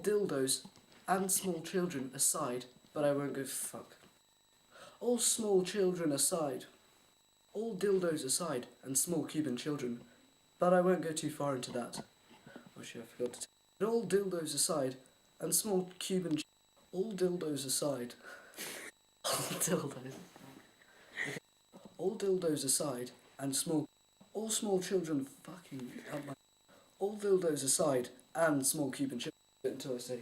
dildos and small children aside, but I won't go fuck. All small children aside. All dildos aside and small Cuban children, but I won't go too far into that. Oh shit, I forgot to but all dildos aside and small Cuban all dildos aside. All dildos. Okay. All dildos aside and all small children fucking up my all dildos aside and small Cuban children until I say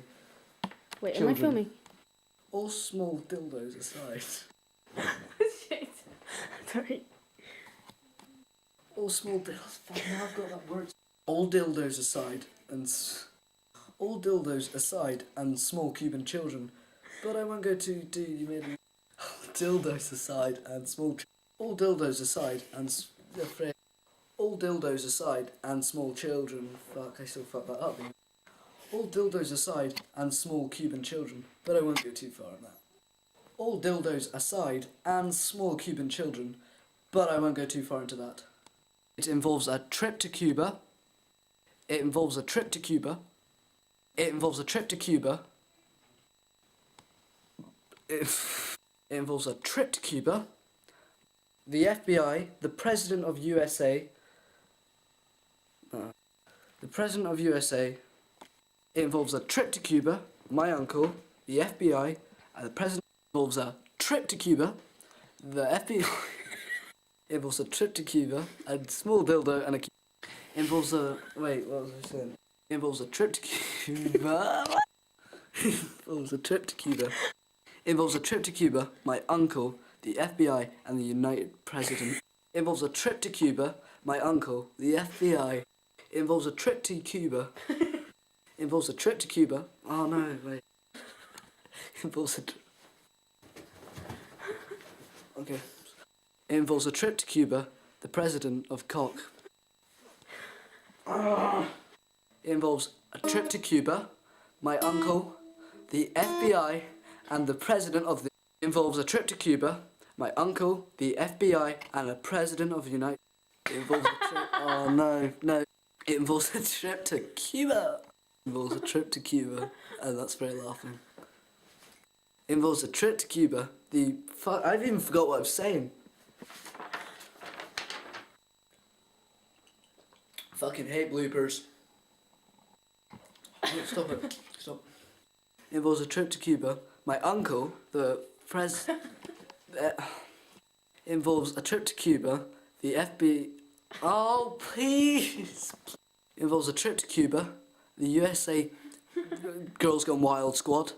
Wait, children. am I filming? All small dildos aside. Shit. Sorry. All small dildos. Fuck, now I've got that word. All dildos aside and all dildos aside and small Cuban children, but I won't go too deep. You made me. Dildos aside and small. All dildos aside and all dildos aside and small children. Fuck, I still fucked that up. All dildos aside and small Cuban children, but I won't go too far on that. All dildos aside and small Cuban children, but I won't go too far into that. It involves a trip to Cuba. It involves a trip to Cuba. It involves a trip to Cuba. It involves a trip to Cuba. The FBI, the President of USA. The President of USA. It involves a trip to Cuba. My uncle, the FBI, and the President involves a trip to Cuba. The FBI. Involves a trip to Cuba, a small dildo, and involves a wait. What was I saying? Involves a trip to Cuba. Involves a trip to Cuba. Involves a trip to Cuba. My uncle, the FBI, and the United President. Involves a trip to Cuba. My uncle, the FBI. Involves a trip to Cuba. Involves a trip to Cuba. Oh no, wait. Involves a. Okay. It involves a trip to Cuba, the president of cock. It involves a trip to Cuba, my uncle, the FBI, and the president of the. It involves a trip to Cuba, my uncle, the FBI, and the president of the United. It involves a trip. Oh no, no. It involves a trip to Cuba. It involves a trip to Cuba, and that's very laughing. It involves a trip to Cuba. The fuck. I've even forgot what I was saying. Fucking hate bloopers. Stop it. Stop. It involves a trip to Cuba. My uncle, the involves a trip to Cuba. The FBI. Oh, please. It involves a trip to Cuba. The USA Girls Gone Wild squad. It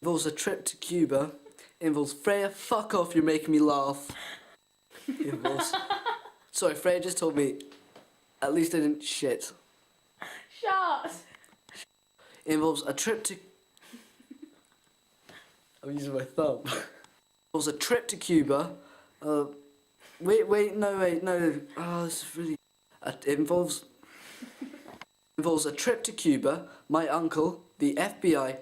involves a trip to Cuba. It involves Freya. Fuck off, you're making me laugh. It involves. Sorry, Freya just told me. At least I didn't shit. Shut! It involves a trip to. I'm using my thumb. It involves a trip to Cuba. Wait, no. Oh, this is really. It involves a trip to Cuba. My uncle, the FBI,